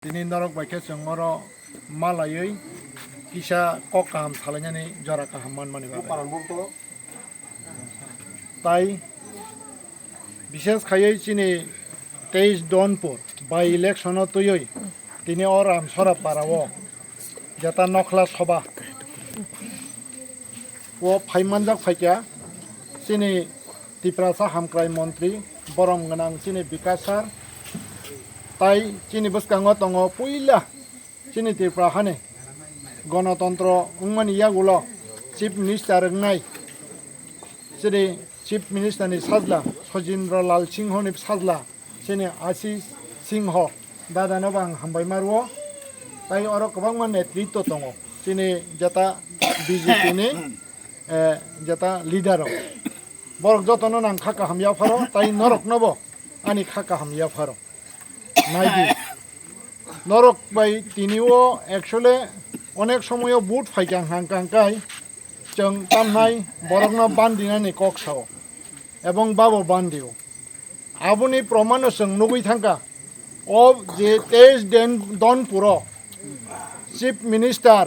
Tini norok baike sengoro malayoi kisah kok kaham salahnya nih jarak kahaman mani bagai. Tai বিশেষ খাইয়ে চিনি 23 Tongphuru by election তুই তিনি ওরাম সরা পারাও যেটা নখলা সভা ও ফাইমানজাক ফাইকা চিনি ত্রিপুরা হামক্রাই মন্ত্রী বরম গনাং চিনি বিকাশ স্যার তাই চিনি বসকাঙ্গ দङ পইলা চিনি ত্রিপুরা হানে গণতন্ত্র উংমানি ইয়াগুলো চিফ মিনিস্টার রংনাই চিনি চিফ মিনিস্টাरनि साजला सजिन्द्र लाल सिंहनि साजला सेने आशिष सिंह दादानोबो आं हामबाय मारुओ ताई अरो गोबां नेतृत्व दङ सेने जेता BJPनि जेता लिडार बरक जतन नां खाका हामया फारो ताई नरक नबो आनि खाका हामया फारो नायदि नरक बाय तिनिओ एक्चुअली अनेक समय बुट फाइकां हांकांकाय जों तामनाय बरकनो बान्दिनानै कक्साव এবং বাবু বান্দিও আবুনি প্রমাণ সং নুগুই থাকা ও যে 23 Tongphuru চিফ মিনিস্টার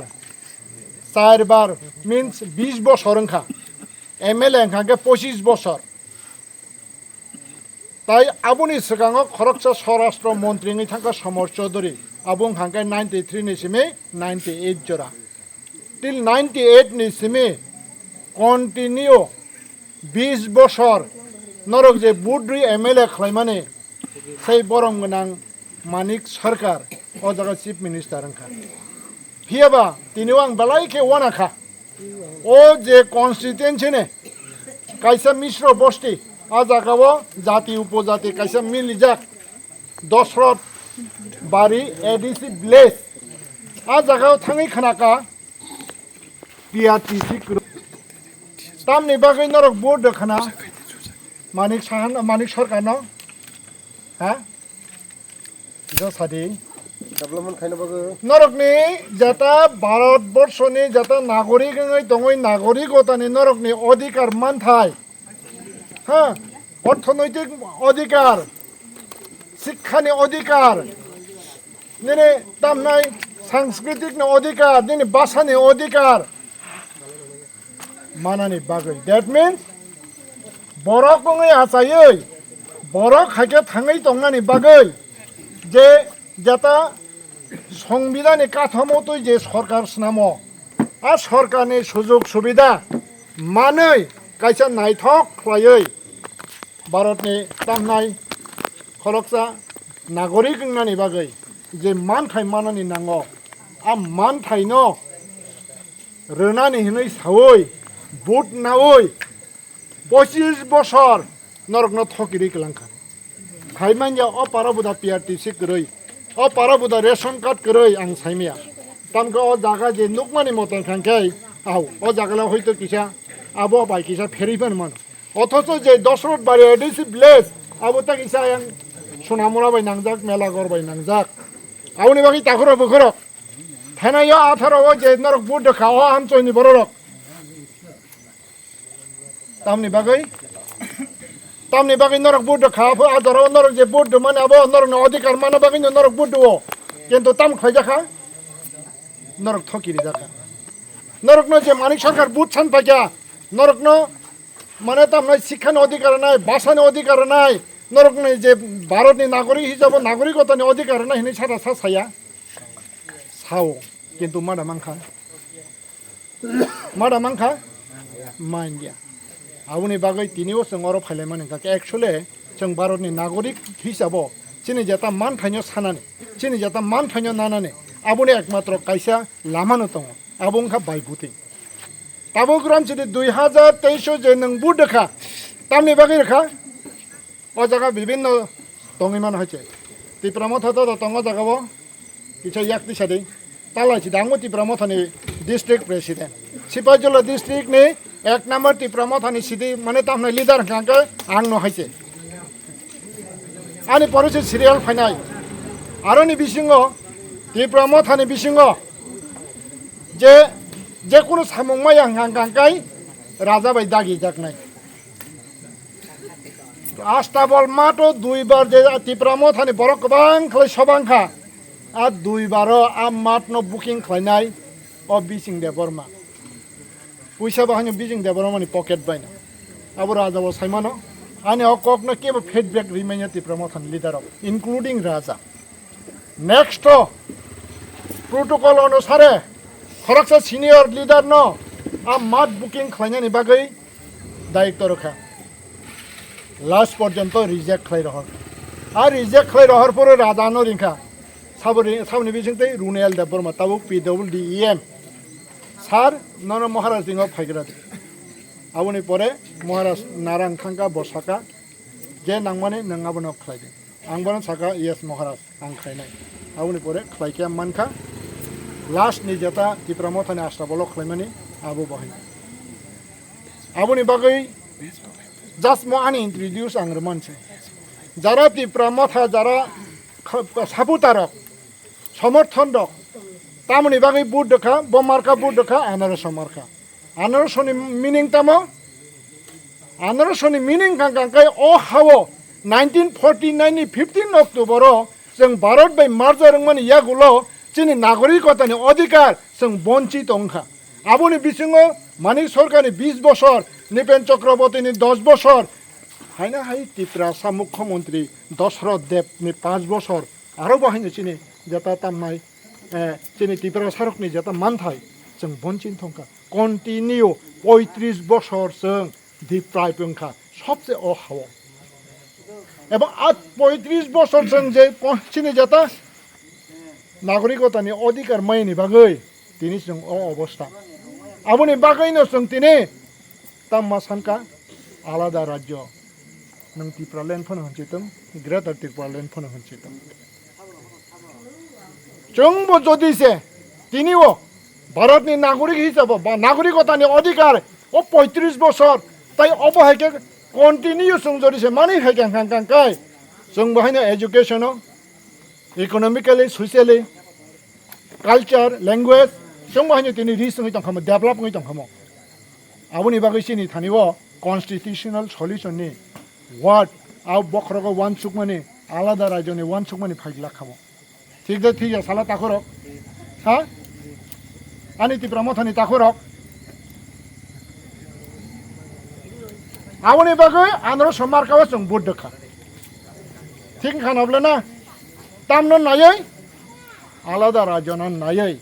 4 বার মিন্স 20 বছর Wngkha এমএলএ Wngkha 25 বছর তাই আবুনি সিগাঙ খরকসা স্বরাষ্ট্র মন্ত্রী থাকা সমর চৌধুরী আবুং Wngkha 93 नि सिमे 98 जरा टिल 98 नि सिमे कन्टिन्यू 20 বছর নরক যে বুদ্রি এমএলএ খাইমানে সেই বরম গনাং মানিক সরকার ও জায়গা চিফ মিনিস্টার Wngkha ফিয়াবা তিনিও আং বেলাইকে ওয়ানাখা ও যে কনস্টিটুয়েন্সি নে কাইসা মিশ্র বস্তি আ জায়গাও জাতি উপজাতি কাইসা মিলিজাক দশরথ বাড়ি এডিসি ভিলেজ আ জায়গাও থাঙै খানাকা পিআরটিসি तामनि बागै नरक बोर्ड देखना मानिक सरकार न हा जो सादी डेभलपमेंट खाइनो बागै नरकनि जाता भारतबर्षनि जाता नागरिक दङै नागरिकतानि नरकनि अधिकार मानथाय हा अर्थनैतिक अधिकार शिक्षानि अधिकार दिनै तामनाय सांस्कृतिकनि अधिकार दिनै भाषानि अधिकार मानानि बागै that means बरक गङै आसायै बरक हाइके थाङै दंनानि बागै जे जाता संविधाननि काठामोतै जे सरकार स्नामो आ सरकारनि सुजुग सुबिदा मानै काइसा नायथक ख्लायै भारतनि तामनाय खरकसा नागरिक होननानि बागै जे मानथाय मानानि नांगौ आ मानथायनो रोनानि हिनै सावै बुट नावै 25 বছর नरकनो थकिरि गलांखा खाइमानया अ पाराबुदा पिआरटिसि गरै अ पाराबुदा रेशन कार्ड गरै आं साइमिया तामको अ जागा जे नुकमानि मतन खांखाय आव अ जागाला हयतो किसा आबो बाय किसा फेरिफोन मन अथच जे दशरथ बारि एडिसि ভিলেজ आबो ता किसा आं सुनामुरा बाय नांजाक मेला गर बाय नांजाक आवनि बागै ताखरो बखरो थानाया 18 जे नरक बुट देखा अ हामचयनि बररक तामनि बागै नरक बुद्ध खाफो आदराव नरक जे बुद्ध माने आबो नरकनो अधिकार माने बागै नरक बुद्ध हो किन्तु ताम खाइजाखा नरक थकिरि जाखा नरकनो जे मानिक सरकार बुद्ध सान पाइया नरकनो माने तामनाय शिक्षानि अधिकार नाय भाषानि अधिकार नाय नरकनि जे भारतनि नागरिक हिसाबै नागरिकतानि अधिकार नाय हिनै सारा साया साव किन्तु मादा मांखा माइन्डिया आउनि बागै तिनिओ जों फाइलायमान Wngkha एक्चुअली जों भारतनि नागरिक हिसाबै चिनि जाता मान थाइनो सानानै चिनि जाता मान थाइनो नानानै आबुनि एकमात्र काइसा लामानो दङ आबो Wngkha बायबुति ताबो ग्राम चिनि 2023 जे नों बुट देखा तामनि बागै रेखा अ जागा विभिन्न दङैमान हयचे ত্রিপুরা মথাতো दङ जागाबो किसा याक्ति सादि तालाइछि दांगो ত্রিপুরা मथानि डिस्ट्रिक्ट प्रेसिडेंट सिपाइजला डिस्ट्रिक्टनि 1 नम्बर ত্রিপুরা मथानि सिदि माने तामनाय लिडार Wngkha आंनो हायचे आनि परिचय सिरियाल फाइनाय आरोनि बिसिङो ত্রিপুরা मथानि बिसिङो जे कुनु सामंमाय Wngkha राजा बाय दागि जाकनाय आस्ताबल मातो 2 बार जे ত্রিপুরা मथानि बरक गोबां खलै सबांखा আর দুইবারও মাত্র বুকিং খাইনাই ও বিচিং দেববর্মা পয়সা বাহানি বিচিং দেববর্মানি পকেট বাইনা আবু রাজাবো সাইমানো আনি অককনো কেবো ফিডব্যাক রিমাইনা ত্রিপুরা মথান লিডার ইনক্লুডিং রাজা নেক্সট प्रोटोकॉल अनुसार खरकसा सिनियर लीडर न मात बुकिंग खालायनायनि बागै दायित्व रखा लास्ट पर्यन्त रिजेक्ट खालायरहर आर रिजेक्ट खालायरहर परे राजानो रिंखा साबनि बिसिंतै रुनेल देबबर्मा ताबुक PWDEM सार नन महाराज दिङाव फायग्रा आबुनि परे महाराज नारां खांका बसाका जे नांमाने नङाबोनो खालायदों आंबोनो साका यस महाराज आं खालायनाय आबुनि परे खालायखाया मानखा लास्ट नि जेता टिप्रा मथानि आस्राबल खालायमानि आबु बाहायनाय आबुनि बागै जास्ट म आनि इन्ट्रोड्यूस आं मानसि যারা টিপ্রা মথা যারা সাপুতারক সমর্থন দক তামনি বাগৈ বুট দেখা বমার্কা বুট দেখা আনারস মার্কা আনারসনি মিনিং তামো আনারসনি মিনিং কাঙ্কাই ও হাও 1949 नि 15 अक्ट'बर जों भारत बाय मार्जारंमानि यागुलो जोंनि नागरिकतानि अधिकार जों बन्चित अंखा आबुनि बिसिङाव मानिक सरकारनि 20 बছर निपेन चक्रवर्तीनि 10 बছर हायना हाय टिप्रा सा मुख्यमंत्री दशरथ देवनि 5 बছर आरो बाहायनो चिनि जेता तामनाय चिनि टिप्रा सारकनि जेता मानथाय जों बन्चित अंखा कन्टिनिउ 35 बছर जों डिप्राइभ अंखा सबसे अहाव এবং 35 বছর जों जे चिनि जेता नागरिकतानि अधिकार माइनि बागै दिनै जों अबस्था आबुनि बागैनो जों दिनै ताम्मा सानका आलादा राज्य नों टिप्रा ल्यान्ड फोनो होनचितों ग्रेटार टिप्रा ल्यान्ड फोनो होनचितों जोंबो जदिसे दिनैও भारतनि नागरिक हिसाबै बा नागरिकतानि अधिकार 35 বছর তাই অবহেকে कन्टिन्यू जों जदिसे मानि हेगां हांगांकाय जों बाहायनो education economically socially culture language जों बाहायनो दिनै रिच नङै दंखामो डेभलप नङै दंखामो आबुनि बागै सिनि थानिबो कन्स्टिट्यूशनल सल्यूशननि वार्ड आव बखरगो वान सुकमानि आलादा राज्यनि वान सुकमानि फाइला खामो ठीक दे ठीक साला ताखरक हा आनि टिप्रा मथानि ताखरक आबुनि बागै आनारस मार्कावा जों बुट देखा ठीक खानाब्लाना तामनो नायै आलादा राज्यना नायै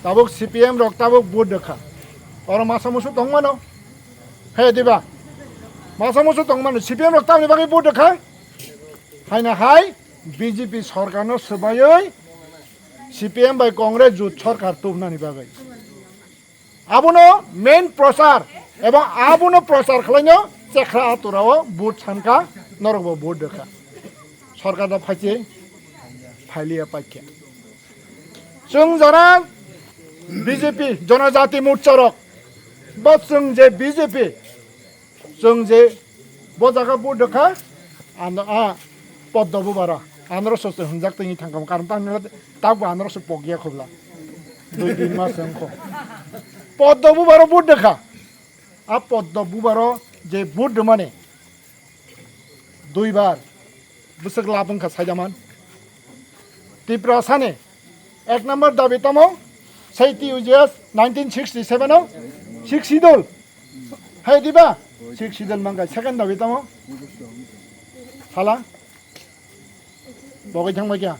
ताबुक CPM रक ताबुक बुट देखा और मासा मुसु दंमानो हे दिबा मासा मुसु दंमानो CPM रक तामनि बागै बुट देखा हायना हाय BJP सरकारनो सबायै CPM बाय कांग्रेस जुट सरकार तुमनानि बागै आबुनो मेन प्रचार एबं आबुनो प्रचार खालायनो চেখা আতরাও বুট সানকা নরগো বুট দেখা সরকারটা ফাইছে ফাইলিয়া পাইকে जों যারা BJP জনজাতি মোর্চারক বা जों যে BJP जों যে বজাগা বুট দেখা পদ্মবু বারা আনারসে হংজাকতেনি থাঙ্কাম কারণ তাকবো আনারস পগিয়া খবলা 2-3 মাস সংখ পদ্মবু বারা বুট দেখা পদ্মবু বারা जे बुट माने दुईबार बुसक लाबंखा साइजामान टिप्रा साने एक नंबर दाबी तमो सैती उजियास 1967 सिक्स सिदल है दिबा सिक्स सिदल मंगा सेकंड दाबी तमो साला बगै थांबाय क्या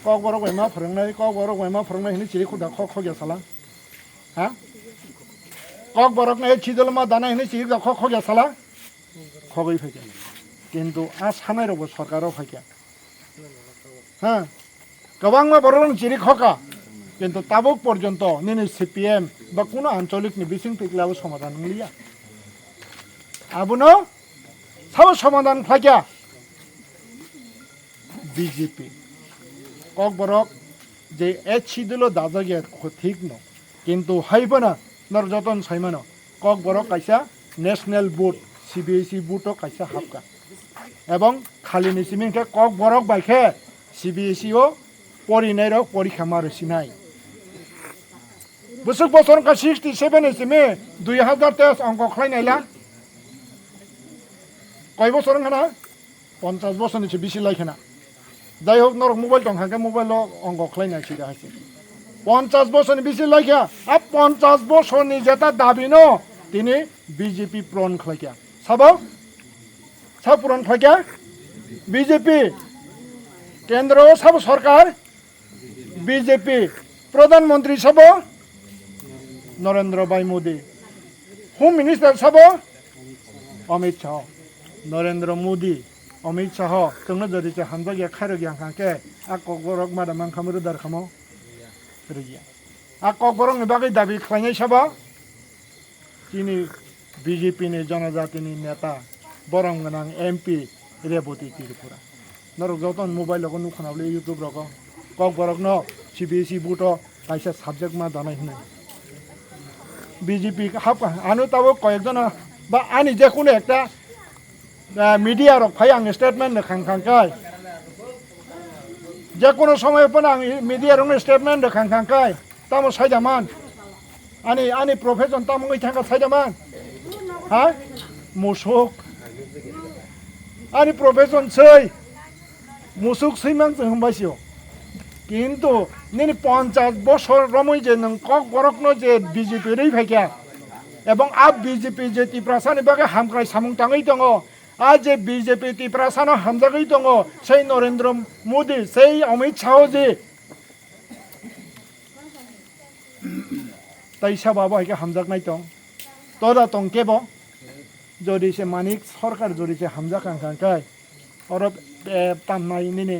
कक बरक मा फोरोंनाय हिनि चिरि खुदा ख गया साला हा कक बरक ने छिदल मा दाना हिनि चिरि ख गया साला खगै फैया किन्तु आ सानाय रबो सरकाराव फैया हा गोबां मा बरन चिरि खका किन्तु ताबुक पर्यन्त निनि CPM बा कोनो आंचलिकनि बिसिं पिकलाबो समाधान नंलिया आबुनो सब समाधान फैया BJP कक बरक जे छिदल दाजा गया ठीक न किन्तु हाइबना नर जतन साइमानो कक बरक काइसा नेशनल बोर्ड CBSE बोर्डो काइसा हाबका एवं खाली निसिमिंखे कक बरक बाइखे CBSE ओ परिनाय रक परीक्षा मारसिनाय बोसोर बोसोर का 67 इसिमे 2023 अंक खालायनायला कय बोसोर खाना 50 बोसोरनिसो बिसि लायखाना যাই হোক নরক মোবাইল দंखांखे মোবাইল অঙ্ক খাইনাय সিদা হাসি 50 বছরনি বেশি লাইকা আর 50 বছরনি যেটা দাবি ন তিনি বিজেপি প্রণ খাইকা সব প্রণ খাইকা বিজেপি কেন্দ্র সব সরকার বিজেপি প্রধানমন্ত্রী সব নরেন্দ্র ভাই মোদি হোম মিনিস্টার সব অমিত শাহ নরেন্দ্র মোদি অমিত শাহ তোমরা যদি হামজা গিয়া খাইর গিয়া খাকে আকক বরক মাদামাং খামরু দার খামো রিয়া আকক বরক বাকি দাবি খাইনাय সব তিনি বিজেপি नि জনজাতিনি নেতা বরং গনাং এমপি রেবতী ত্রিপুরা নরক যতন মোবাইল লগন নুখনাবলে ইউটিউব রক কক বরক ন সিবিএসই বুটো কাইসা সাবজেক্ট মা দানাই হনে বিজেপি হাপ আনো তাবো কয়েকজন বা আনি যে কোনো একটা মিডিয়া রক ফাই আং স্টেটমেন্ট খাংখাংকাই যে কোনো সময় পর আং মিডিয়া রং স্টেটমেন্ট খাংখাংকাই তামো সাইদামান আনি প্রফেশন তামো থাকা সাইদামান হ্যাঁ মুসুক আনি প্রফেশন সই মুসুক সইমান হমবাসিও কিন্তু নিনি 50 বছর রমই যে নং কক বরকন যে বিজেপি রই ফাইকা এবং আব বিজেপি যে ত্রিপ্রাসানি বাগে হামক্রাই সামুং তাঙই দङ আজ যে বিজেপি ত্রিপ্রাসানো হামজাগই দङ সেই নরেন্দ্র মোদি সেই অমিত শাহ যে তাই সাবাবো হাইকে হামজাগনাই দङ তোরা দङ কেব যদি সে মানিক সরকার যদি সে হামজাগ খাংখাংকাই অরব তামনাই নিনি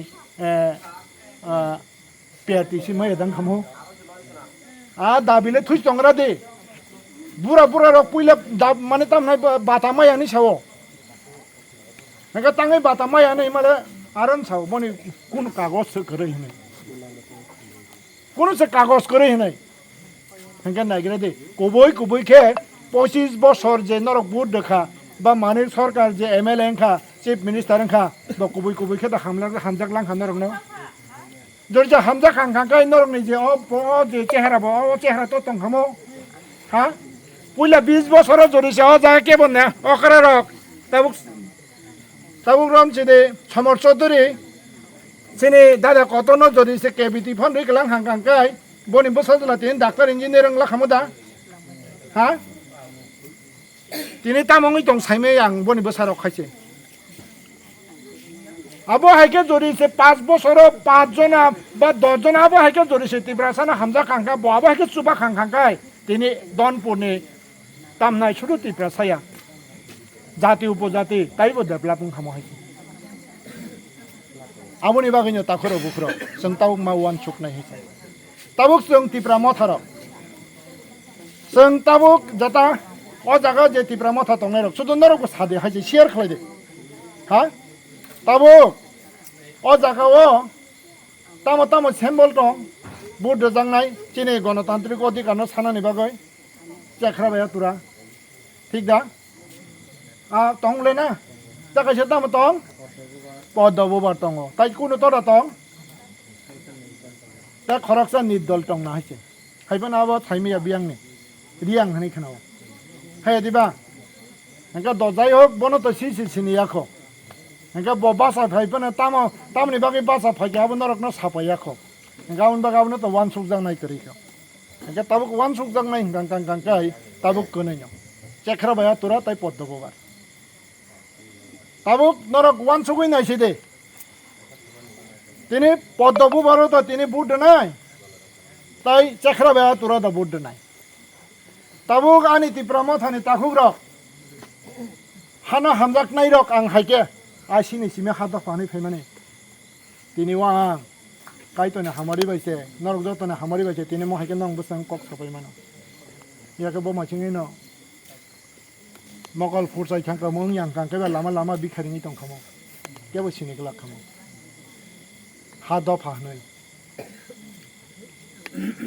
পেয়ারটিসি মই এদাং খামো দাবিলে থুই দङরা দে বুড়া রক পুইলা মানে তামনাই বাতা মায়ানি সাও नका ताङै बाता माया नै माले आरन साव बनि कुन कागज से करे हिनै कुन से कागज करे हिनै हंगा नागिरे दे कबई के 25 বছর যে নরক বুট দেখা বা মানির সরকার যে এমএলএ খা চিফ মিনিস্টার খা বা কবই কে হামজাক লাং খান রক ন যদি যে হামজাক খাং কাই নরক नि যে ও যে চেহারা ও চেহারা তো তং খামো হ্যাঁ পুইলা 20 বছর যদি সে যা কে বনে অকরা রক তাবুক রম চিনি সমর চৌধুরী চিনি দাদা কতনো যদি সে কেবিটি ফোন রে গেলাং হাংকাংকাই বনি বসাজলা তিন ডাক্তার ইঞ্জিনিয়ারিং লা খামোদা হ্যাঁ তিনি তামঙ্গই দং সাইমে আং বনি বসারক খাইছে আবো হাইকে যদি সে 5 বছর 5 জন বা 10 জন আবো হাইকে যদি সে ত্রিপ্রাসানা হামজা খাংকা বাবা হাইকে সুবা খাংখাংকাই তিনি দনপুরনি তামনাই শুরু ত্রিপ্রাসায়া জাতি উপজাতি তাইবো ডেভেলপিং খামো हायसे आबोनि बागैनो ताखरो बुखरो जों ताबुक मावान सुकनाय हायसे ताबुक जों तिप्रा मथार जों ताबुक जता अ जागा जे तिप्रा मथा दंनाय रक सुदु नरक सादे हायसे शेयार खालायदे हा ताबुक अ जागाओ तामो सिम्बल दं बुद्ध जांनाय चिनि गणतान्त्रिक अधिकार सानानि बागै जाख्राबाया तुरा ठीक दा तंगले ना जागा से दाम तंग पदबो बार तंग ताई कुनो तोरा तंग ता खरकसा निदल तंग ना हाइसे हाइबन आबो थाइमिया बियांगनि रियां हनै खनाव हाय दिबा हंका दजाय होक बनो तो सिनि याखो हंका बासा फाइबन तामनि बागै बासा फाइयाबो नरक न सापायाखो हंका उन बागाबनो तो वान सुक जांनाय करिखो हंका ताबुक वान सुक जांनाय गांगांगांकाय ताबुक कनैनो चेखराबाया तुरा ताई पदबो बार ताबुक नरक वान सुगै नायसे दे तिनी पद्मबु बारो तो तिनी बुद्ध नाय ताई चेखराबाया तुरा दा बुद्ध नाय ताबुक आनि तिप्रा मथानि ताखुक रक हाना हामजाक नाय रक आं हाइके आसिनि सिमे हादा फानि फैमाने तिनी वां काइतने हामारि बाइसे नरक जतने हामारि बाइसे तिनी म हाइके नंग बसां कक सबै मानो याके बमा चिङै न मगल फुरसाय खांका मं yang खांका लामा बिखारिङै दं खामो केबो सिनि गला खामो हा द फाहनै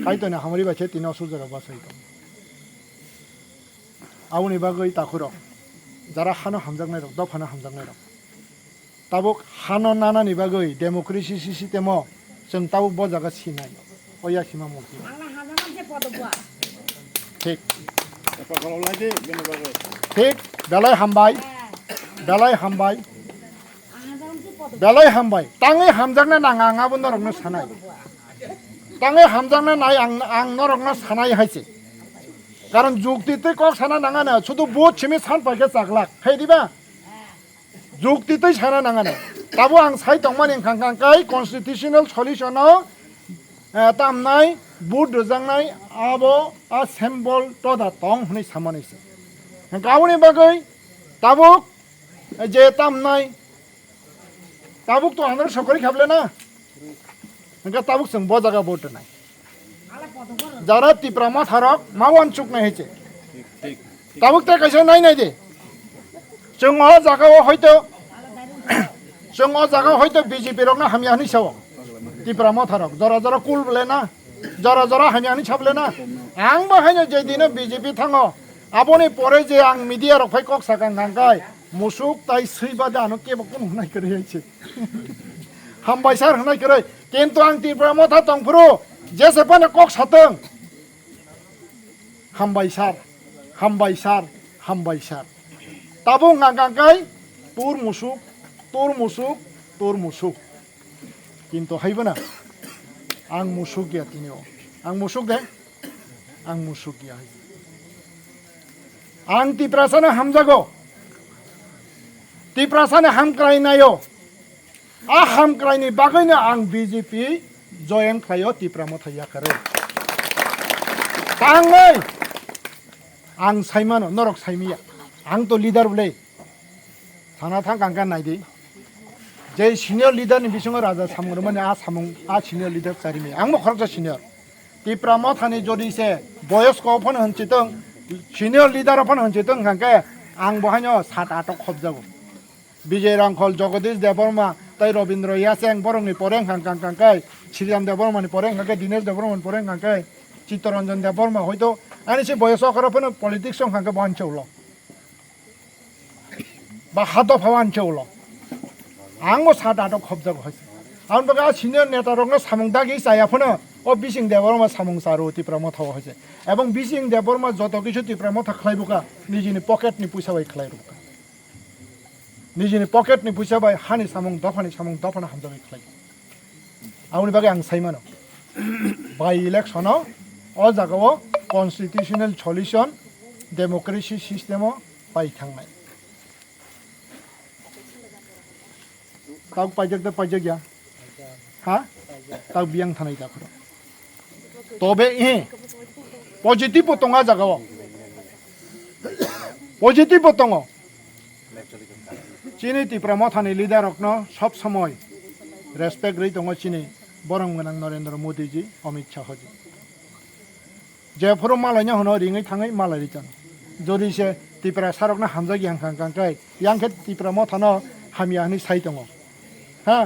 काइतने हामारि बाइसे तिनो सुजागा बासाय दं आउनि बागै ताखुर যারা হানো হামজাগনাय रक दफानो हामजागनाय रक ताबुक हानो नानानि बागै डेमोक्रेसि सिस्टेम जों ताबुक बजागा सिनाय अया सिमा मति ठीक ठीक बेलाय हामबाय बेलाय हामबाय ताङै हामजांनो नाङा आङाबो नरकनो सानाय ताङै हामजांनो नाय आं नरकनो सानाय हायसे कारण जुक्तिते कक साना नाङानो शुধু बुथ छिमि सान पाइके चाकलाक हैदिबा जुक्तिते साना नाङानो ताबो आं साइ तंमानि खांखांखाय कन्स्टिटिउशनल सल्यूशनाव तामनाय बुथ रोजांनाय आबो आ सिम्बल तदा तंग होनै सामानिसे गावनि बागै ताबुक जे तामनाय ताबुक तो आंदर सकरी खाबले ना इनका ताबुक जों बजागा बोट नाय যারা টিপ্রামা থারক মাওয়ান চুক নাই হয়েছে তাবুক তে কাইছে নাই নাই দে जों জায়গাও হয়তো বিজেপি রক না হামিয়ানি সাও টিপ্রামা থারক জরা জরা কুল বলে না জরা জরা হামিয়ানি ছাবলে না আং বাহাইনো যে দিনে বিজেপি থাঙো আপনি পরে যে আং মিডিয়া রক ফাই কক সাকান গাंगाय মুসুক তাই সৈবাদে আনো কেবো কোন হনাই করে হয়েছে হামবাইসার হনাই করে কিন্তু আং টিপ্রামা থা তংফুরু जेसेबानो कक साथों हामबायसार हामबायसार हामबायसार ताबो गांगांगाय तुर मुसुक किन्तु हायबोना आं मुसुक गैया तिनियाव आं मुसुक दे आं मुसुक गैया आं तिप्रासानो हामजागौ तिप्रासानो हामक्रायनायो आ हामक्रायनि बागैनो आं बीजेपी जयन खायो टिप्रामो थाया करे तांगै आं साइमानो नरक साइमिया आं तो लीडर बोले थाना थां गांगा नायदि जे सिनियर लीडर नि बिसंग राजा सामुर माने आ सिनियर लीडर सारिमि आं म खरजा सिनियर टिप्रामो थानि जदि से बयस को फन हनचितों सिनियर लीडर फन हनचितों गांगे आं बहायनो 7-8 खबजागो विजय रांखल जगदीश देबबर्मा ताई रविंद्र यासें बरंनि परें हांकांकांकाय श्रीराम देबबर्मानि परें हांकाय दिनेश देबबर्मानि परें हांकाय चित्तरंजन देबबर्मा हयतो आनी से बयस करफोन पॉलिटिक्स हांकाय बानचौलो बा हातो फावानचौलो आंबो 7-8 खबजागो हयसे आं बगा सिनियर नेता रंग सामुंदागि जायाफोनो ओ बिसिं देबबर्मा सामुंसारो टिप्रामो थाव हयसे एबं बिसिं देबबर्मा जत किछु टिप्रामो थाखलायबुका निजिनि पकेटनि पैसा बाय खलायरुका निजिनि पकेटनि पैसा बाय हानि सामुं दफानि हामजाबाय खलाय आउनि बागै आं साइमानो बाय इलेक्शनाव अ जागाव कन्स्टिट्यूशनल सल्यूशन डेमोक्रेसी सिस्टेमाव बाय थांनाय ताव पाइजक गया हा ताव बियां थानाय जाखरो तबे पजिटिव तंगा जागाव पजिटिव तंग चीनी टिप्रामो थानी लीडर रखनो सब समय रेस्पेक्ट रही दंग चीनी बरम गनां नरेंद्र मोदी जी अमित शाह जी जेफोरो मालायनो होनो रिङै थाङै मालाय रिटन जदि से टिप्रा सारकना हामजागि हांखांखांखाय यांखे टिप्रामो थानो हामियानि साइ दङ हा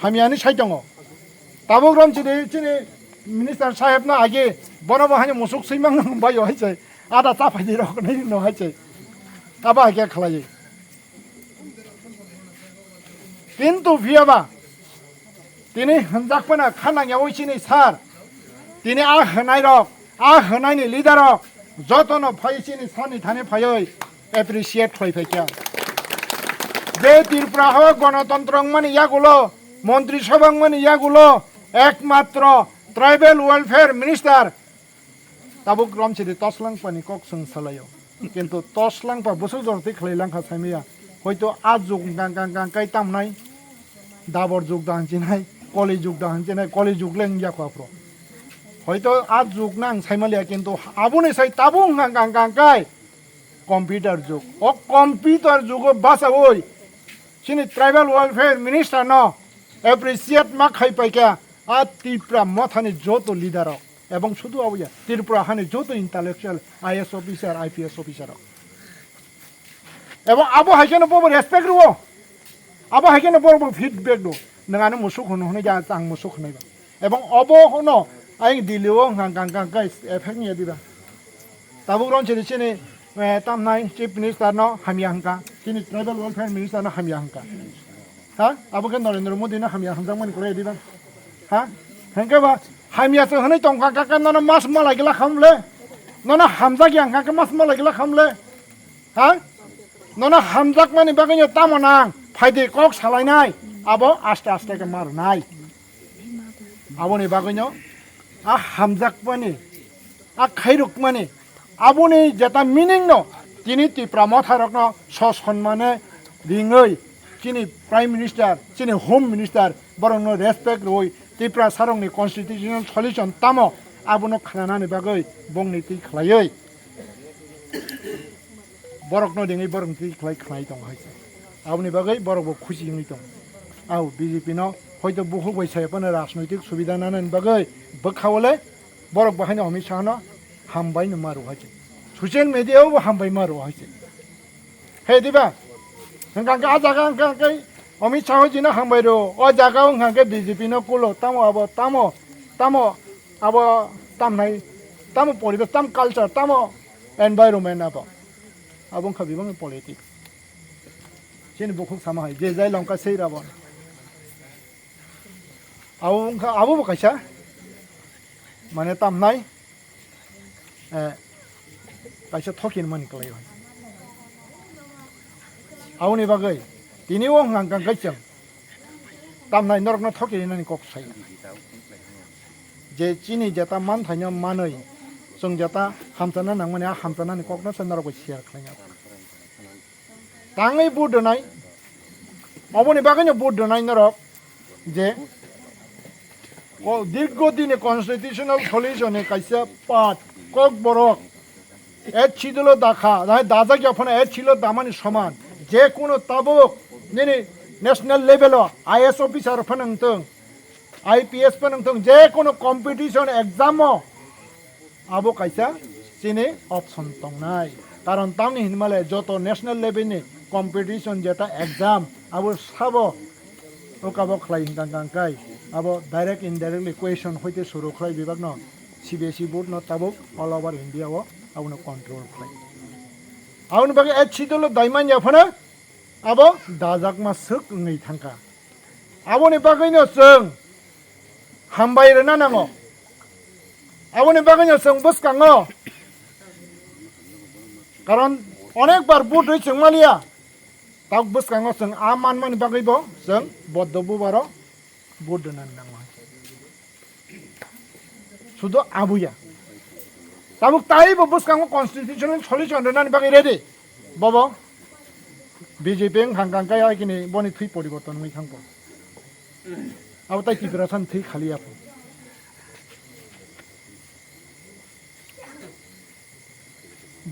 हामियानि साइ दङ ताबुग्राम चीनी मिनिस्टार साहेब ना आगे बनो बहानि मुसुक सैमां बायो हायसे आदा चाफायदि रखनै न हायसे आबा आगे खलायो किन्तु भियाबा दिनै होनजाकपना खानांयाव इसिनि सार दिनै आ होनायनि लिडार जतन फाइसिनि सानि थाने फायै एप्रिशिएट फाइफाइया बे त्रिपुरा हो गणतंत्र माने यागुलो मंत्री सभा माने यागुलो एकमात्र ट्राइबल वेलफेयर मिनिस्टार ताबुक रमसिरि तसलां पानि कक जों सालायो किन्तु तसलां पा बसु जरति खलायलांखा साइमिया हयतो आ जुग गांगांगांकाय तामनाय दाबर जुग दाहानचिनाय कलि जुग दाहानचिनाय कलि जुग लें याखवाफ्रो हयतो आ जुग नां साइमालिया किन्तु आबुनि साइ ताबु गांगांगांकाय कम्पिउटार जुग ओ कम्पिउटार जुग बासावै सिनि ट्राइबल वेलफेयर मिनिस्टार न एप्रिशिएट मा खाइपाइका आ टिप्रा मथानि जोतो लिडार एवं शुधु आबुया त्रिपुरा हानि जोतो intellectual IAS officer IPS officer एवं आबो हाइकेनो बबो रेस्पेक्ट रुओ आबो हाइकेनो बबो फीडबैक दो नङानो मुसुक होनो होने जा आं मुसुक होनायबा एवं अबो होनो आइ दिलिओ गांगांगांगाय एफेक्ट नि दिबा ताबुग्रन सिनि तामनाय चीफ मिनिस्टार न हामिया हंका सिनि ट्राइबल वेलफेयर मिनिस्टार न हामिया हंका हा आबोके नरेंद्र मोदी न हामिया हंजां मानि करे दिबा हा हंके बा हामिया तो हनै तंका काका न मास मलाई गला खामले न हामजा गियां काका मास मलाई गला खामले हा न हामजाक मानि बागैनो तामनां फायदे कक सालायनाय आबो आस्ते आस्ते के मारनाय आबोनि बागैनो आ हामजाक माने आ खैरुक माने आबोनि जेता मिनिं न तिनि तिप्रा मथारक न ससन्माने रिङै चिनि प्राइम मिनिस्टार चिनि होम मिनिस्टार बरं रेसपेक्ट रय तिप्रा सारंनि कन्स्टिट्यूशनल सल्यूशन तामो आबोनो खानानानि बागै बंनि ति खलायै बरक न दिङै बरं ति खलाय खानाय दं हायसे आबोनि बागै बरकबो खुसि ङै दं आव बीजेपी न হয়তো বহু বৈসায়পনে রাজনৈতিক সুবিধা নানান বাগৈ বখাওলে বরক বাহাইনো অমিত শাহ ন হামবাই ন মারো হয়েছে সোশ্যাল মিডিয়াও হামবাই মারো হয়েছে হে দিবা হংকাকে আ জায়গা হংকাকে অমিত শাহ জিনা হামবাই রো ও জায়গাও হংকাকে বিজেপি ন কুলো তামো আবো তামনাই তামো পরিবেশ তাম কালচার তামো এনভায়রনমেন্ট আবো খা বিবাং পলিটিক্স যেন বখুক সামা হয় যে যাই লঙ্কা সেই রাবণ আবো কাইসা মানে তামনাই কাইসা থকিন মান কলাই হয় আউনি বাগৈ তিনিও হাঙ্গাং কাইচং তামনাই নরকনা থকিন নানি কক সাই যে চিনি যেটা মান থাইনো মাनै जों जेता हामजाना नांमाने हामजानानि ककना सनरक शेयार खालाया ताङै बुदनाय अबनि बागैनो बुदनाय नरक जे दीर्घदिने कन्स्टिट्यूशनल सल्यूशन काइसे पाट कक बरक एड छिदलो दाखा दाजा गफन एड छिलो दामानि समान जे कोनो ताबुक नेनि नेशनल लेभेल आईएएस अफिसार फनंतों आईपीएस फनंतों जे कोनो कम्पिटिशन एग्जाम आबो काइसा चिनि ऑप्शन तंगनाय कारण तामनि हिनमाले जतो नेशनल लेभेलनि कम्पिटिशन जेता एग्जाम आबो साबो ओकाबो खलाय गांगांकाय आबो डाइरेक्ट इनडाइरेक्टली क्वेश्चन होइते शुरू खलाय विभाग न सीबीएसई बोर्ड न ताबो ऑल ओवर इंडिया वो आबो कंट्रोल खलाय आउन बागे एचिदलो दाइमान याफना आबो दाजाकमा सक ngै थांका आबोनि बागैनो जों हामबायरना नांगौ आबोनि बागैनो जों बसकाङो कारण अनेकबार बुट होइसों मालिया ताक बसकाङो जों आ मानमानि बागैबो जों बद्दबो बारो बुट दोनानै नांगौ शुद्ध आबुया ताबुक ताइबो बसकाङो कन्स्टिट्यूशनल सल्यूशन दोनानि बागै रेडी बबो बीजेपी हांगांकाय आइकिनि बनि थै परिवर्तन मै थांबो आबो ताइ टिप्रासान थै खालिया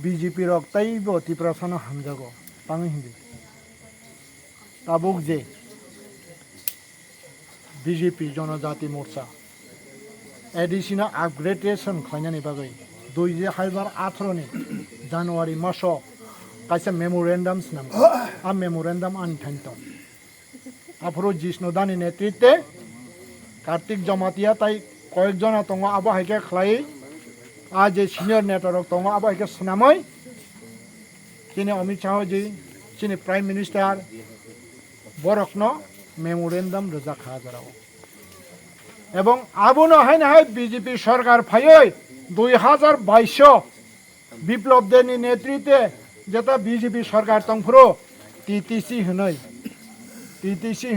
बीजेपी रक ताइबो टिप्रासान हामजागो ताङै हिंदि ताबुक जे बीजेपी जनजाति मोर्चा एडिशनल आपग्रेडेशन खालायनायनि बागै 2018 नि जानुवारि मासाव काइसा मेमोरेंडम्स नाम आ मेमोरेंडम आनथाइनतो आफरो जिष्णुदानि नेतृत्वे कार्तिक जमातिया ताइ कयेकजना दङ आबो हायके खलाय आज जे सिनियर नेटवर्क दङ आबो हायके सुनामै चिनि अमित शाह जी चिनि प्राइम मिनिस्टार बरकनो मेमोरेंडम रोजा खाजाराव এবং আবুনো হাইনা হাই বিজেপি সরকার ফাইয় 2022 বিপ্লব দেনি নেতৃত্বে যেটা বিজেপি সরকার তংফুরো টিটিসি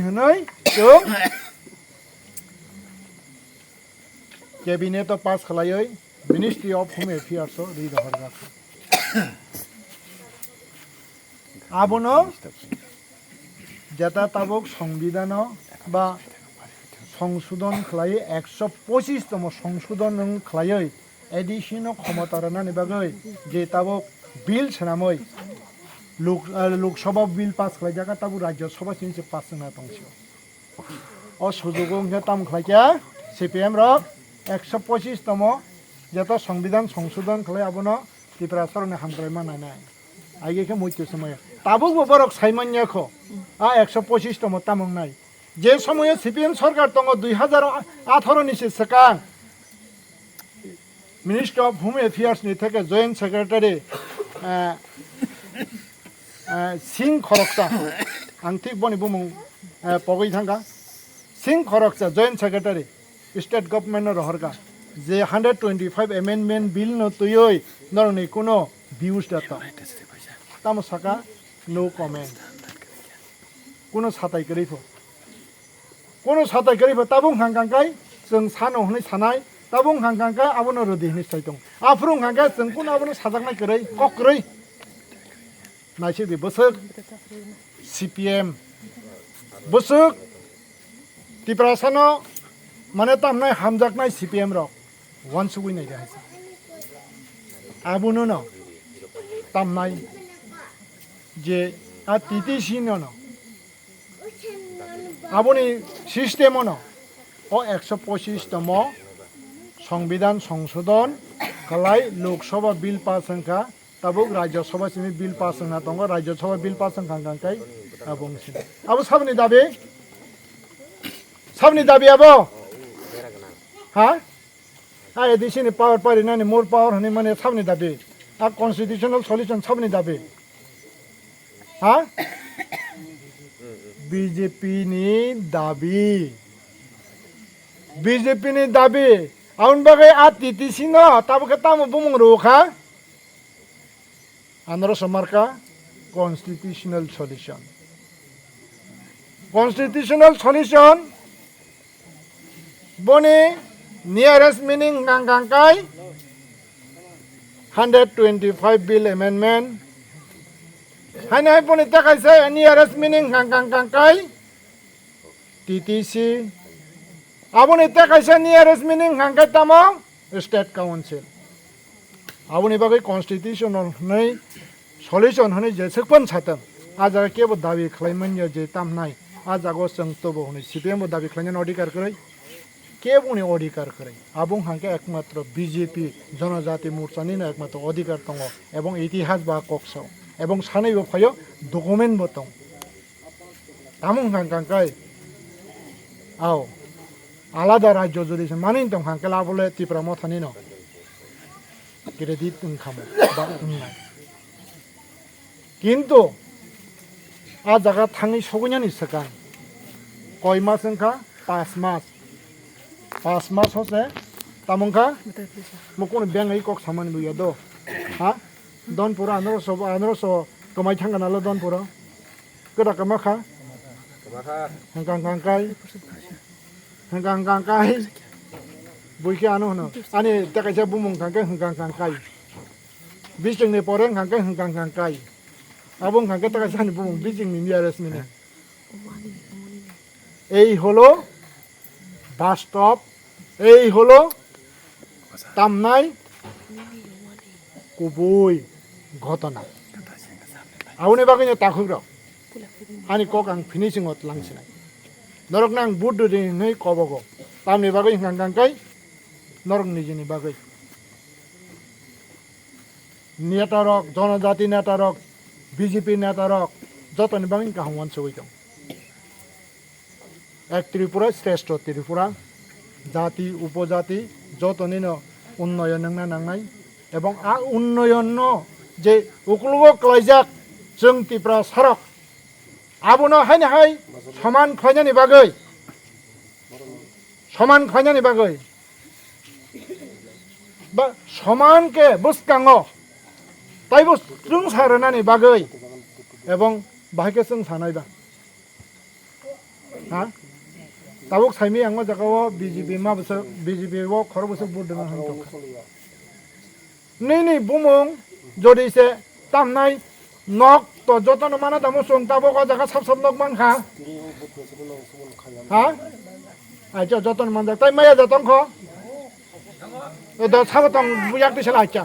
হনই তো ক্যাবিনেট পাস খালায় ministry of home affairs read হরগা আবুনো যেটা তাবক সংবিধান বা সংশোধন খালায় 125তম সংশোধন খালায় एडिशनल क्षमता राननानि बागै जे ताबो बिल सनामै लोकसभा बिल पास खालायजागा ताबो राज्यसभा सिमसे पास जाना दंसो अ सुजुगो ताम खालायजा सीपीएम रक 125तम जेता संविधान संशोधन खालाय आबोनो त्रिपुरा सरकारनि हामग्रायमा नायनाय आइगेखे मइतो समय ताबो बरक साइमान्याखो आ 125तम तामंनाय जे समय सीपीएम सरकार दङ 2018 नि सिगां मिनिस्टर ऑफ होम एफेयार्स नि थेके जॉइंट सेक्रेटारि सिंह खरकसा आं थिक बनि बुमुं पगै थांगा सिंह खरकसा जॉइंट सेक्रेटारि स्टेट गवर्नमेंट रहरगा जे 125 अमेंडमेंट बिल न तुयै नरनि कोनो व्यूज दाता ताम साका नो कमेंट কোনো साथाय गैयैफोर কোনো साथाय गैयैफोर दा बुंखांखांखाय जों सानाव हनै सानाय दा बुंखांखांखाय आबोनो रोदै हनै साय दं आफुंखांखाय जों कुन आबोनो साजाकनाय गरै कक गरै नायसै बे बोसोक CPM बोसोक त्रिपुरा सानो माने तामनाय हामजाकनाय CPM रक वन सुगैनाय जाहायसै आबोनो न तामनाय जे आ TTC न आबोनि सिस्टेम न ও 125 তম সংবিধান সংশোধন খালাই লোকসভা বিল পাস হংখা তাবুক রাজ্যসভা সিমি বিল পাস হংনা দङ রাজ্যসভা বিল পাস হংখাंखांखाय आबुंसिन आबो साबनि दाबि आबो हा आ एडिशनल पावर पारिनानै मोर पावर हनै माने साबनि दाबि आ कन्स्टिट्यूशनल सल्यूशन साबनि दाबि हा BJP नि दाबि BJP ni dabi aun bagai TTC no tabu ketemu bumung roka anro samarka constitutional solution boni nearest meaning ngangkangkai 125 bill amendment hai boni takai sai nearest meaning ngangkangkai TTC आबोनि ताकायसा nearest meaning हांखाय तामो state council आबोनि बागै constitutional नै solution हनै जेसेकपन सातम आजा केबो दाबि खालायमोन जे तामनाय आजागो जों तबो हनै CPM बो दाबि खालायनाय अधिकार करै केबोनि अधिकार करै आबुं हांखे एकमात्र BJP जनजाति मोर्चानि एकमात्र अधिकार दङ एबं इतिहास बा कक्साव एबं सानैबो फायो डकुमेन्ट बो दं आमुं हांखांखाय आव आलादा राज्य जुदि माने दं हांखेला बोले त्रिपुरा मथानि न क्रेडिट इनकाम बा उन्नाय किन्तु आ जागा थाङै सगैनानि सिगां कय मास हंखा 5 मास हसे तामंखा मकोन बेंगै कक सामान बुया दो हा दनपुर आनरस कमाय थांगानाल दनपुर गोदा कमाखा हंखांखांखाय hengkang-kangkai buiki anu hono ani takaisa bumung kangkai hengkang-kangkai Bichingni poreng kangkai hengkang-kangkai abung kangkai takaisa ni bumung Bichingni niares mine এই হলো বাস্তব এই হলো তামনাই কুবুই ঘটনা আউনি বাগিনে তাখুগ্র ani kokang finishing ot langsinai norok nang buddu di nei kobogo tamni bagai hangkangkai norok nijini bagai netarok jonajati netarok BJP netarok jotoni bangin kahwan soidong এক ত্রিপুরা শ্রেষ্ঠ ত্রিপুরা জাতি উপজাতি যতনি উন্নয়ন নাंनाय এবং आ উন্নয়ন যে উকলুগ ক্লাইজাক जों ত্রিপুরা সারক आबोनो हाय समान खायनानि बागै बा समान के बुस्काङो ताइबो जों सारनानि बागै एबं बाहायके जों सानायबा हा ताबुक साइमि आंगो जागाव BJP मा बसो BJP वो खर बसो बुदन हांतो नै बुमुं जदिसे तामनाय नक तो जतन माना दामो संताबो को जागा सब नक मानखा हा आइचा जतन मानजा ताइ माया जतन ख ए द साबो तंग बुयाक दिसला आइचा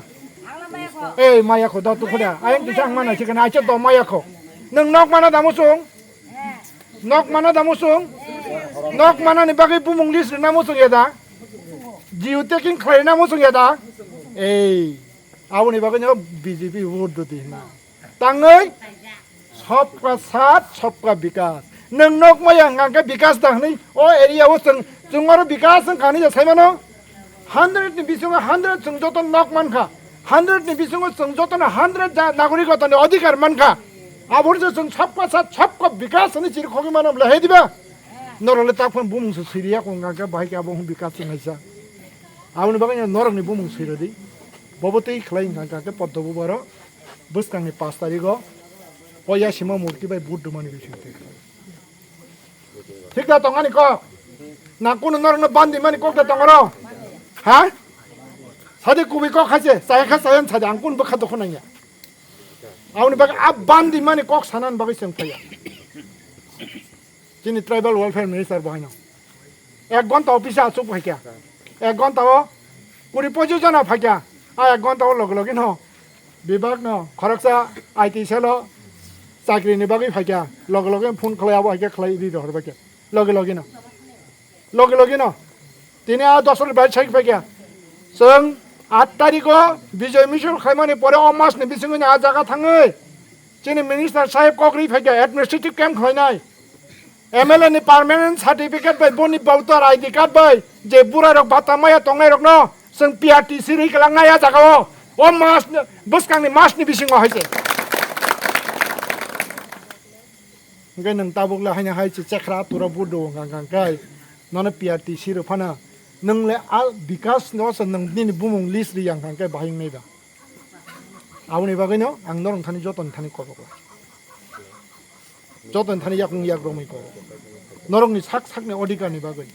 ए माया खो द तु खदा आयं दिसां माना सिगना आइचा द माया खो नों नक माना दामो सं नक माना नि बागै बुमुं लिस नामो सं यादा जिउ टेकिं खाय नामो सं यादा ए आवनि बागै न BJP वोट दिना ताङै सबका साथ सबका विकास नों नक माया हांगा विकास दाहनै ओ एरियाव जों आरो विकास खानि साइमानो 100 नि बिसंगा 100 जों जतन नक मानखा 100 नि बिसंगा जों जतन 100 नागरिकतानि अधिकार मानखा आबोरजों जों सबका साथ सबका विकास नि चिर खगि मानबला हे दिबा नरले ताफन बुमुं सिरिया कंगा बाहाय आबो विकास जोंहायसा आउनि बागै नरनि बुमुं सिरदि बबतै खलाय हांगा पद्दबो बारो बुस्कांनि 5 तारिखआव पयासिमा मूर्ति बाय बुद्ध मानि बिसिंते ঠিক তা তংখানি কক না কোন নরং বান্দি মানে কক তা তংর হ্যাঁ সাদে কুবি কক খাইছে চাই খা চাইন সাদে আং কোন বখা দখন নাইয়া আউনি বাগে আব বান্দি মানে কক সানান বাগে जों ফাইয়া যিনি ট্রাইবাল ওয়েলফেয়ার মিনিস্টার বহাইনো 1 ঘন্টা অফিসে আসুক ফাইকা 1 ঘন্টাও 20-25 जना ফাইকা আর 1 ঘন্টাও লগে লগে ন বিভাগ ন খরকসা আইটি সেলো চাকরিনি বাগে ফাইকা লগে লগে ফোন খালায়াবো হাইকা খালাই দি হরবাকে লগে লগে ন তিনি আর 10 বাইর সাইক ফাইকা जों 8 तारिखआव বিজয় মিশন খাইমানি পরে অমাসনি বিসিংনি আ জায়গা থাङै যিনি মিনিস্টার সাহেব ককরি ফাইকা এডমিনিস্ট্রেটিভ ক্যাম্প খাইনাই एमएलए नि पार्मानेंट सर्टिफिकेट बाय बनि बाउटार आईडी कार्ड बाय जे बुरा रक बाता माया तंगनाय रक न जों पीआरटीसी रै गलांनाया जागाव ओ मास बसकांनि मासनि बिसिङाव हायसे गै नों ताबुगला हायना हायसे चेखरा तुरा बुदो गांगांकाय नने पीआरटीसी रो फाना नोंले आ विकास नस नों दिनि बुमुं लिस्ट रि गांगांकाय बाहायनायबा आवनि बागैनो आं नरं थानि जतन थानि करबो जतन थानि याकं याकरमै को नरंनि साक साकनि अधिकारनि बागै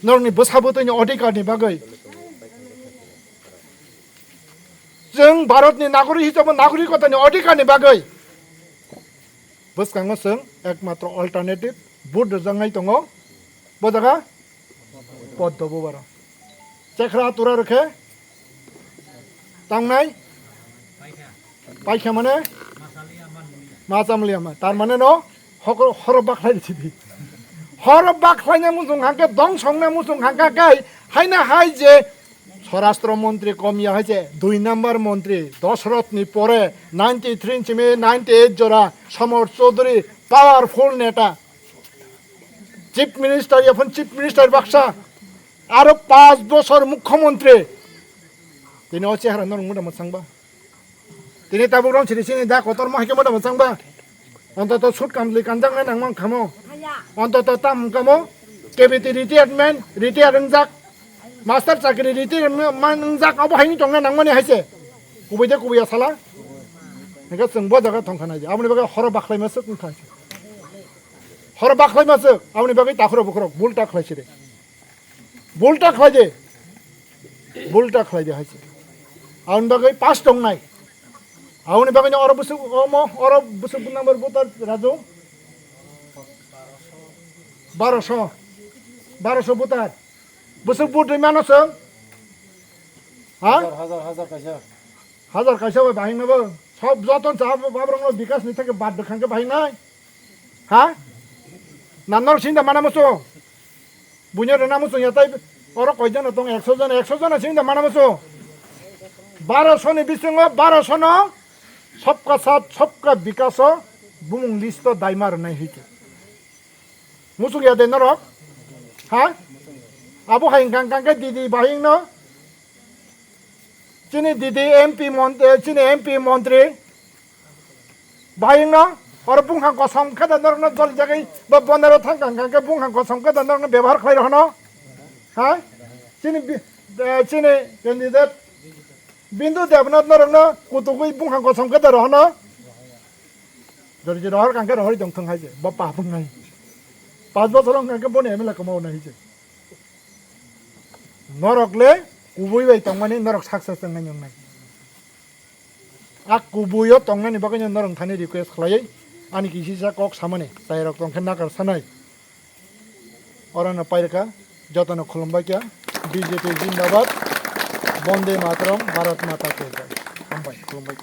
नरंनि बसाबोतैनि अधिकारनि बागै जों भारतनि नागरिक हिसाबै नागरिकतानि अधिकारनि बागै बसकाङो जों एकमात्र अल्टारनेटिभ बुट रजाङै दङ बजागा पद्मबो बारा चेखरा तुरा रखे तांनाय पाइखा माने माचामलियामा तार माने न हर बाख्लायदिबि हर बाख्लायना मुसुं हांके दं संना मुसुं हांकाकाय हायना हाय जे স্বরাষ্ট্র মন্ত্রী কমিয়া হয়েছে 2 নম্বর মন্ত্রী দশরথনি পরে 93 চিমে 98 জোড়া সমর চৌধুরী পাওয়ারফুল নেতা চিফ মিনিস্টার এখন চিফ মিনিস্টার বাক্সা আরো 5 বছর মুখ্যমন্ত্রী তিনি অচেহারা নরং মোটা মসাংবা তিনি তাবুরং ছিরিসিনি দা কতর মাহিকে মোটা মসাংবা অন্তত সুট কামলি কানজাংনাय नांमां खामो অন্তত তাম কামো কেবিটি রিটায়ার রংজাক मास्टर चाकरी रिटायार मानजाक अब हायनि दंना नांमानि हायसे गुबैदे गुबैया साला नोंखौ जों बजागा थंखानाय आबनि बागै हर बाख्लायमासो कुंखायसे हर बाख्लायमासो आबनि बागै ताखरो बखरो बुलटा खायसे दे बुलटा खायदे हायसे आबनि बागै पास दंनाय आबनि बागै अरब बुसु नम्बर बुतार राजु 1200 बुतार बसुक बुद्ध मानस हाजार कैसा बाहिनबो सब जतन चाह बाब्रंग विकास नि थाखाय बाद खांके बाहिनाय हा नानर सिंदा मानामसो बुनिया नामसो याताय और कयजन दं 100 जन सिंदा मानामसो 1200 नि बिसिङ 1200 न सबका साथ सबका विकास बुमुं लिस्ट दाइमार नाय हिते मुसुक यादे नरक हा आबो हाइन गांगांके दीदी बाहिं न चिनी दीदी एमपी मंत्री बाहिं न और बुंहा कसम खदा नरन जल जगै ब बन्दर थां गांगांके बुंहा कसम खदा नरन व्यवहार खै रहन हा चिनी कैंडिडेट बिन्दु देवनाथ नरन कुतुगै बुंहा कसम खदा रहन जरि रहर गांके रहरि दं थं हायजे ब पाबुंगाय 5 बছर गांके बने एमएलए कमाव नायजे नरकले कुबुय तंगमानि नरक सक्सेस नाय आ कुबुयो तंगनानि बागै नरं थानि रिक्वेस्ट खालायै आनि किसिसा कक सामने तायरक तंखे नागार सानाय अरन पाइरका जतन खुलुमबाय बीजेपी जिंदाबाद वंदे मातरम भारत माता की जय खुलुमबाय